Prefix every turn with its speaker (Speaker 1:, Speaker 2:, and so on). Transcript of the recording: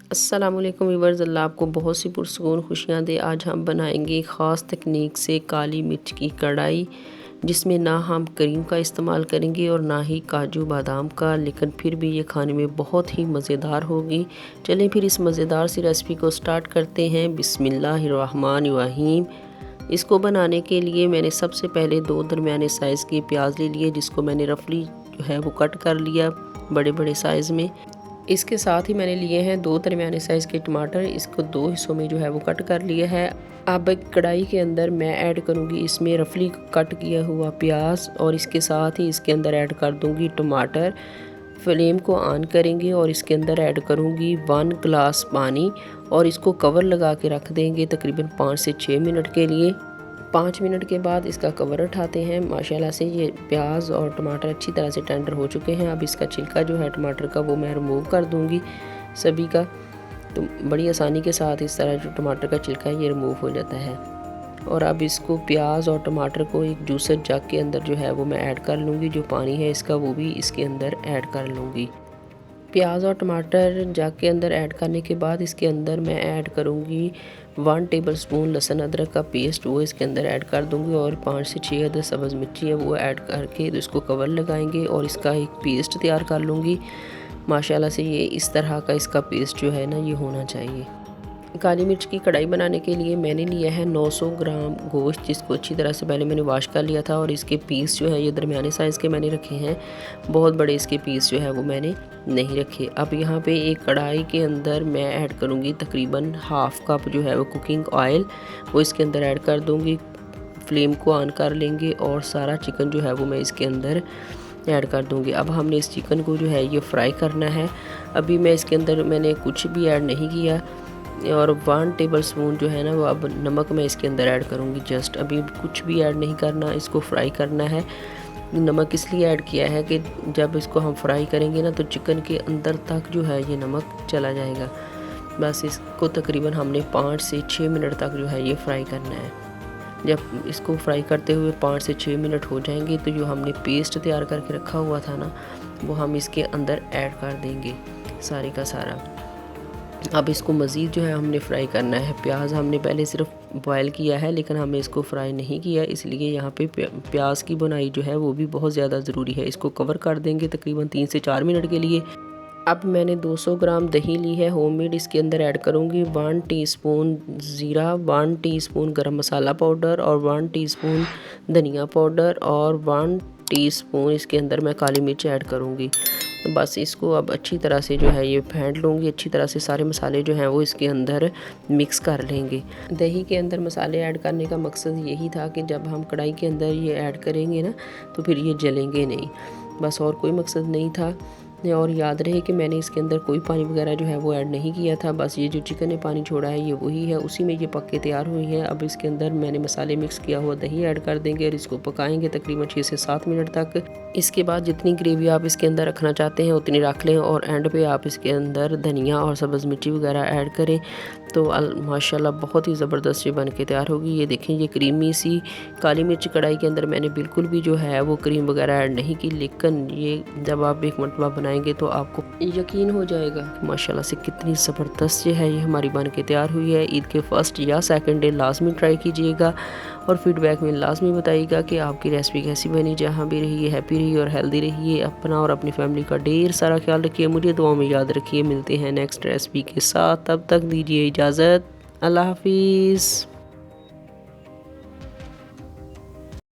Speaker 1: अस्सलामुअलैकुम व्यूअर्स, अल्लाह आपको बहुत सी पुरसकून खुशियाँ दे। आज हम बनाएंगे ख़ास तकनीक से काली मिर्च की कढ़ाई, जिसमें ना हम क्रीम का इस्तेमाल करेंगे और ना ही काजू बादाम का, लेकिन फिर भी ये खाने में बहुत ही मज़ेदार होगी। चलें फिर इस मज़ेदार सी रेसिपी को स्टार्ट करते हैं। बिस्मिल्लाहिर्रहमानिर्रहीम। इसको बनाने के लिए मैंने सबसे पहले 2 दरमियाने साइज़ के प्याज ले लिए, जिसको मैंने रफली जो है वो कट कर लिया बड़े बड़े साइज़ में। इसके साथ ही मैंने लिए हैं 2 दरमियाने साइज़ के टमाटर, इसको 2 हिस्सों में जो है वो कट कर लिया है। अब कढ़ाई के अंदर मैं ऐड करूँगी इसमें रफली कट किया हुआ प्याज, और इसके साथ ही इसके अंदर ऐड कर दूँगी टमाटर। फ्लेम को ऑन करेंगे और इसके अंदर ऐड करूँगी 1 गिलास पानी, और इसको कवर लगा के रख देंगे तकरीबन 5 से 6 मिनट के लिए। 5 मिनट के बाद इसका कवर उठाते हैं। माशाल्लाह से ये प्याज और टमाटर अच्छी तरह से टेंडर हो चुके हैं। अब इसका छिलका जो है टमाटर का वो मैं रिमूव कर दूंगी सभी का। तो बड़ी आसानी के साथ इस तरह जो टमाटर का छिलका है ये रिमूव हो जाता है। और अब इसको प्याज और टमाटर को एक जूसर जग के अंदर जो है वो मैं ऐड कर लूँगी। जो पानी है इसका वो भी इसके अंदर ऐड कर लूँगी। प्याज और टमाटर जग के अंदर ऐड करने के बाद इसके अंदर मैं ऐड करूँगी 1 टेबलस्पून लहसुन अदरक का पेस्ट, वो इसके अंदर ऐड कर दूँगी। और 5 से 6 अदद सब्ज़ मिर्ची है वो ऐड करके तो इसको कवर लगाएंगे और इसका एक पेस्ट तैयार कर लूँगी। माशाल्लाह से ये इस तरह का इसका पेस्ट जो है ना ये होना चाहिए। काली मिर्च की कढ़ाई बनाने के लिए मैंने लिया है 900 ग्राम गोश्त, जिसको अच्छी तरह से पहले मैंने वॉश कर लिया था। और इसके पीस जो है ये दरमियाने साइज़ के मैंने रखे हैं, बहुत बड़े इसके पीस जो है वो मैंने नहीं रखे। अब यहाँ पे एक कढ़ाई के अंदर मैं ऐड करूँगी तकरीबन हाफ़ कप जो है वो कुकिंग ऑयल, वो इसके अंदर ऐड कर दूँगी। फ्लेम को ऑन कर लेंगे और सारा चिकन जो है वो मैं इसके अंदर ऐड कर दूँगी। अब हमने इस चिकन को जो है ये फ्राई करना है। अभी मैं इसके अंदर मैंने कुछ भी ऐड नहीं किया। और 1 टेबलस्पून जो है ना वो अब नमक मैं इसके अंदर ऐड करूँगी। जस्ट अभी कुछ भी ऐड नहीं करना, इसको फ्राई करना है। नमक इसलिए ऐड किया है कि जब इसको हम फ्राई करेंगे ना तो चिकन के अंदर तक जो है ये नमक चला जाएगा। बस इसको तकरीबन हमने 5 से 6 मिनट तक जो है ये फ्राई करना है। जब इसको फ्राई करते हुए 5 से 6 मिनट हो जाएंगे तो जो हमने पेस्ट तैयार करके रखा हुआ था ना वो हम इसके अंदर ऐड कर देंगे सारे का सारा। अब इसको मज़ीद जो है हमने फ्राई करना है। प्याज हमने पहले सिर्फ बॉयल किया है, लेकिन हमने इसको फ्राई नहीं किया, इसलिए यहाँ पे प्याज की बुनाई जो है वो भी बहुत ज़्यादा ज़रूरी है। इसको कवर कर देंगे तकरीबन 3 से 4 मिनट के लिए। अब मैंने 200 ग्राम दही ली है होममेड, इसके अंदर ऐड करूँगी 1 टीस्पून ज़ीरा, 1 टीस्पून गरम मसाला पाउडर और 1 टीस्पून धनिया पाउडर और 1 टीस्पून इसके अंदर मैं काली मिर्च ऐड करूँगी। तो बस इसको अब अच्छी तरह से जो है ये फेंट लूँगी। अच्छी तरह से सारे मसाले जो हैं वो इसके अंदर मिक्स कर लेंगे। दही के अंदर मसाले ऐड करने का मकसद यही था कि जब हम कढ़ाई के अंदर ये ऐड करेंगे ना तो फिर ये जलेंगे नहीं, बस और कोई मकसद नहीं था। और याद रहे कि मैंने इसके अंदर कोई पानी वगैरह जो है वो ऐड नहीं किया था। बस ये जो चिकन ने पानी छोड़ा है ये वही है, उसी में ये पक के तैयार हुई है। अब इसके अंदर मैंने मसाले मिक्स किया हुआ दही ऐड कर देंगे और इसको पकाएंगे तकरीबन 6 से 7 मिनट तक। इसके बाद जितनी ग्रेवी आप इसके अंदर रखना चाहते हैं उतनी रख लें, और एंड पे आप इसके अंदर धनिया और सब्ज़ मिर्ची वगैरह ऐड करें तो माशाल्लाह बहुत ही ज़बरदस्त ये बन के तैयार होगी। ये देखें ये क्रीमी सी काली मिर्च कढ़ाई के अंदर मैंने बिल्कुल भी जो है वो क्रीम वगैरह ऐड नहीं की, लेकिन ये जब आप एक मरतबा बनाएंगे तो आपको यकीन हो जाएगा कि माशाल्लाह से कितनी ज़बरदस्त है ये हमारी बन के तैयार हुई है। ईद के फर्स्ट या सेकंड डे लाजमी ट्राई कीजिएगा और फीडबैक में लाजमी बताइएगा कि आपकी रेसिपी कैसी बनी। जहाँ भी रहिए हैप्पी रहिए और हेल्दी रहिए। अपना और अपनी फैमिली का ढेर सारा ख्याल रखिए। मुझे दुआ में याद रखिए। मिलते हैं नेक्स्ट रेसिपी के साथ, तब तक दीजिए इजाज़त। अल्लाह हाफिज़।